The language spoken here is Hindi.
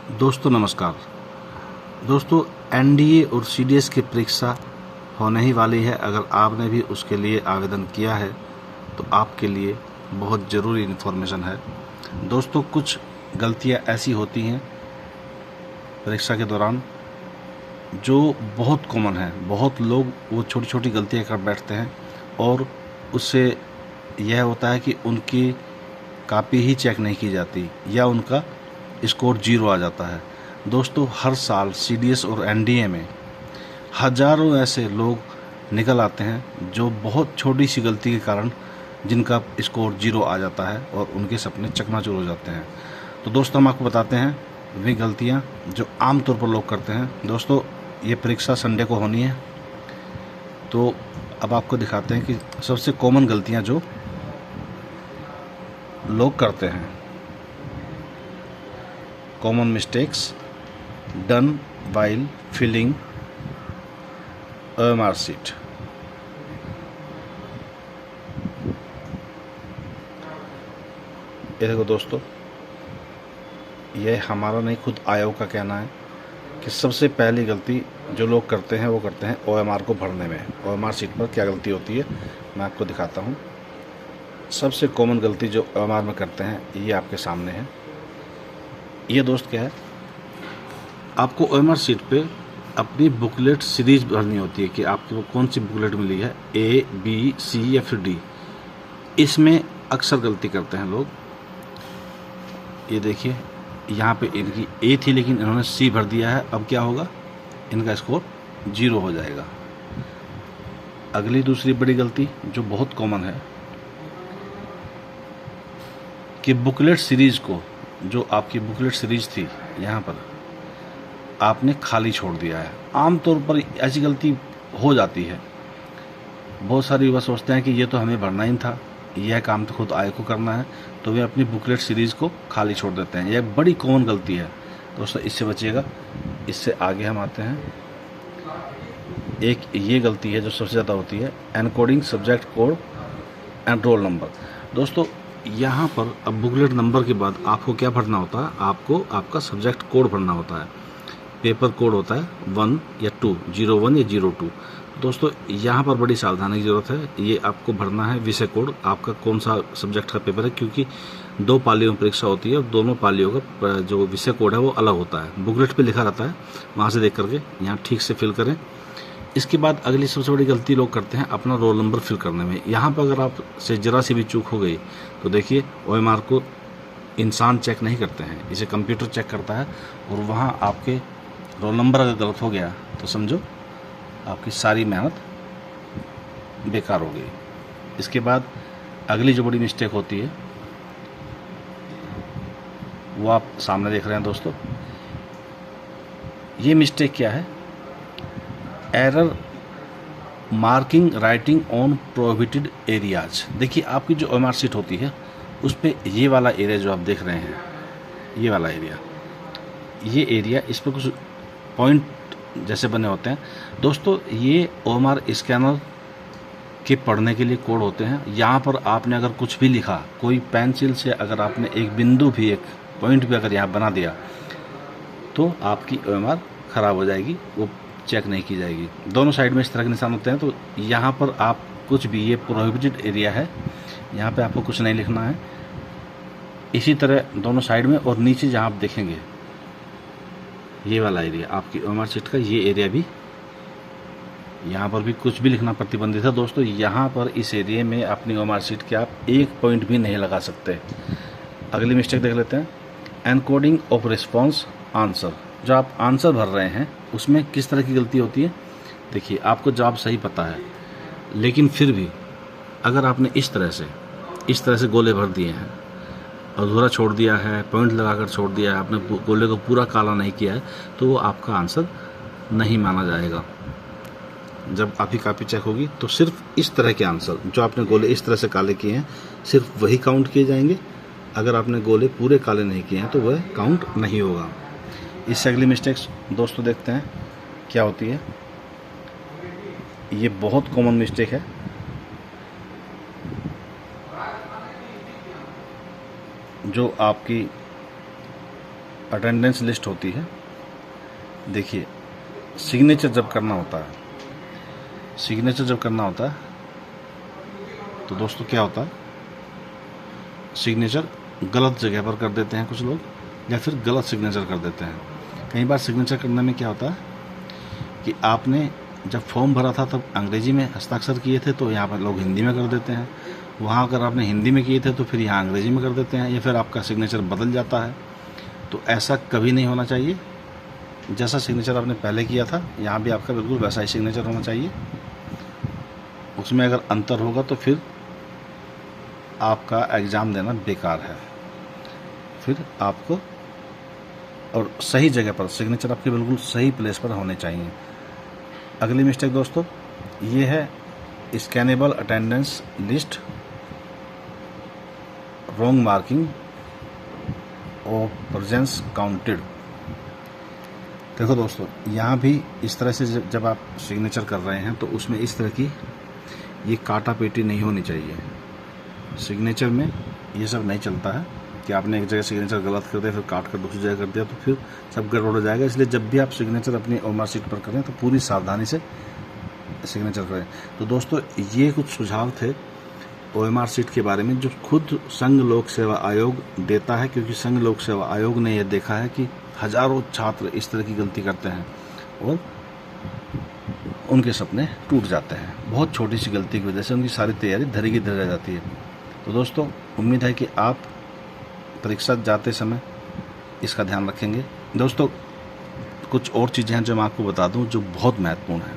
दोस्तों नमस्कार। दोस्तों एनडीए और सीडीएस की परीक्षा होने ही वाली है। अगर आपने भी उसके लिए आवेदन किया है तो आपके लिए बहुत ज़रूरी इन्फॉर्मेशन है। दोस्तों कुछ गलतियां ऐसी होती हैं परीक्षा के दौरान जो बहुत कॉमन है। बहुत लोग वो छोटी छोटी गलतियां कर बैठते हैं और उससे यह होता है कि उनकी कॉपी ही चेक नहीं की जाती या उनका स्कोर 0 आ जाता है। दोस्तों हर साल सीडीएस और एनडीए में हजारों ऐसे लोग निकल आते हैं जो बहुत छोटी सी गलती के कारण जिनका स्कोर 0 आ जाता है और उनके सपने चकनाचूर हो जाते हैं। तो दोस्तों हम आपको बताते हैं वे गलतियां जो आम तौर पर लोग करते हैं। दोस्तों ये परीक्षा संडे को होनी है, तो अब आपको दिखाते हैं कि सबसे कॉमन गलतियां जो लोग करते हैं। Common mistakes done while filling OMR sheet. ये देखो दोस्तों, यह हमारा नहीं, खुद आयोग का कहना है कि सबसे पहली गलती जो लोग करते हैं वो करते हैं OMR को भरने में। OMR शीट पर क्या गलती होती है मैं आपको दिखाता हूँ। सबसे कॉमन गलती जो OMR में करते हैं ये आपके सामने है। ये दोस्त क्या है, आपको OMR शीट पे अपनी बुकलेट सीरीज भरनी होती है कि आपको कौन सी बुकलेट मिली है, A, B, C या फिर D। इसमें अक्सर गलती करते हैं लोग। ये देखिए यहाँ पे इनकी A थी लेकिन इन्होंने C भर दिया है। अब क्या होगा, इनका स्कोर 0 हो जाएगा। अगली दूसरी बड़ी गलती जो बहुत कॉमन है कि बुकलेट सीरीज को, जो आपकी बुकलेट सीरीज थी यहाँ पर आपने खाली छोड़ दिया है। आमतौर पर ऐसी गलती हो जाती है। बहुत सारे युवा सोचते हैं कि ये तो हमें भरना ही था, यह काम तो खुद आयोग को करना है, तो वे अपनी बुकलेट सीरीज़ को खाली छोड़ देते हैं। यह बड़ी कॉमन गलती है दोस्तों, इससे बचिएगा। इससे आगे हम आते हैं। एक ये गलती है जो सबसे ज़्यादा होती है, encoding subject code and roll number. दोस्तों यहाँ पर अब बुकलेट नंबर के बाद आपको क्या भरना होता है, आपको आपका सब्जेक्ट कोड भरना होता है। पेपर कोड होता है 1 या 2, 01 या 02। दोस्तों यहाँ पर बड़ी सावधानी की ज़रूरत है। ये आपको भरना है विषय कोड, आपका कौन सा सब्जेक्ट का पेपर है, क्योंकि 2 पालियों में परीक्षा होती है और दोनों पालियों का जो विषय कोड है वो अलग होता है। बुकलेट पे लिखा रहता है, वहाँ से देख करके यहाँ ठीक से फिल करें। इसके बाद अगली सबसे बड़ी गलती लोग करते हैं अपना रोल नंबर फिल करने में। यहाँ पर अगर आप से ज़रा सी भी चूक हो गई तो देखिए OMR को इंसान चेक नहीं करते हैं, इसे कंप्यूटर चेक करता है। और वहाँ आपके रोल नंबर अगर गलत हो गया तो समझो आपकी सारी मेहनत बेकार हो गई। इसके बाद अगली जो बड़ी मिस्टेक होती है वो आप सामने देख रहे हैं दोस्तों। ये मिस्टेक क्या है, error marking writing on prohibited areas. देखिए आपकी जो OMR शीट होती है उस पर ये वाला एरिया जो आप देख रहे हैं, ये वाला एरिया, ये एरिया, इस पर कुछ पॉइंट जैसे बने होते हैं। दोस्तों ये OMR स्कैनर के पढ़ने के लिए कोड होते हैं। यहाँ पर आपने अगर कुछ भी लिखा, कोई पेंसिल से अगर आपने एक बिंदु भी, एक पॉइंट भी अगर यहाँ बना दिया तो आपकी OMR ख़राब हो जाएगी, वो चेक नहीं की जाएगी। दोनों साइड में इस तरह के निशान होते हैं, तो यहाँ पर आप कुछ भी, ये प्रोहिबिटेड एरिया है, यहाँ पे आपको कुछ नहीं लिखना है। इसी तरह दोनों साइड में, और नीचे जहाँ आप देखेंगे ये वाला एरिया आपकी OMR शीट का, ये एरिया भी, यहाँ पर भी कुछ भी लिखना प्रतिबंधित है। दोस्तों यहाँ पर इस एरिया में अपनी OMR शीट के आप एक पॉइंट भी नहीं लगा सकते। अगली मिस्टेक देख लेते हैं, एनकोडिंग ऑफ रिस्पॉन्स आंसर। जो आप आंसर भर रहे हैं उसमें किस तरह की गलती होती है। देखिए आपको जवाब सही पता है, लेकिन फिर भी अगर आपने इस तरह से गोले भर दिए हैं, अधूरा छोड़ दिया है, पॉइंट लगाकर छोड़ दिया है, आपने गोले को पूरा काला नहीं किया है, तो वो आपका आंसर नहीं माना जाएगा। जब आपकी कॉपी चेक होगी तो सिर्फ इस तरह के आंसर, जो आपने गोले इस तरह से काले किए हैं, सिर्फ वही काउंट किए जाएंगे। अगर आपने गोले पूरे काले नहीं किए हैं तो वह काउंट नहीं होगा। इससे अगली मिस्टेक्स दोस्तों देखते हैं क्या होती है। ये बहुत कॉमन मिस्टेक है, जो आपकी अटेंडेंस लिस्ट होती है। देखिए, सिग्नेचर जब करना होता है, तो दोस्तों क्या होता है, सिग्नेचर गलत जगह पर कर देते हैं कुछ लोग, या फिर गलत सिग्नेचर कर देते हैं। कई बार सिग्नेचर करने में क्या होता है कि आपने जब फॉर्म भरा था तब अंग्रेजी में हस्ताक्षर किए थे, तो यहाँ पर लोग हिंदी में कर देते हैं। वहाँ अगर आपने हिंदी में किए थे तो फिर यहाँ अंग्रेजी में कर देते हैं, या फिर आपका सिग्नेचर बदल जाता है। तो ऐसा कभी नहीं होना चाहिए। जैसा सिग्नेचर आपने पहले किया था, यहाँ भी आपका बिल्कुल वैसा ही सिग्नेचर होना चाहिए। उसमें अगर अंतर होगा तो फिर आपका एग्ज़ाम देना बेकार है। फिर आपको और सही जगह पर सिग्नेचर आपके बिल्कुल सही प्लेस पर होने चाहिए। अगली मिस्टेक दोस्तों ये है scannable attendance list, wrong marking और प्रेजेंस काउंटेड। देखो दोस्तों, यहाँ भी इस तरह से जब आप सिग्नेचर कर रहे हैं तो उसमें इस तरह की ये काटा पेटी नहीं होनी चाहिए। सिग्नेचर में ये सब नहीं चलता है कि आपने एक जगह सिग्नेचर गलत कर दिया फिर काट कर दूसरी जगह कर दिया तो फिर सब गड़बड़ हो जाएगा। इसलिए जब भी आप सिग्नेचर अपनी ओएमआर शीट पर करें तो पूरी सावधानी से सिग्नेचर करें। तो दोस्तों ये कुछ सुझाव थे ओएमआर शीट के बारे में जो खुद संघ लोक सेवा आयोग देता है, क्योंकि संघ लोक सेवा आयोग ने यह देखा है कि हजारों छात्र इस तरह की गलती करते हैं और उनके सपने टूट जाते हैं। बहुत छोटी सी गलती की वजह से उनकी सारी तैयारी धरी की धरी रह जाती है। तो दोस्तों उम्मीद है कि आप परीक्षा जाते समय इसका ध्यान रखेंगे। दोस्तों कुछ और चीज़ें हैं जो मैं आपको बता दूं जो बहुत महत्वपूर्ण है।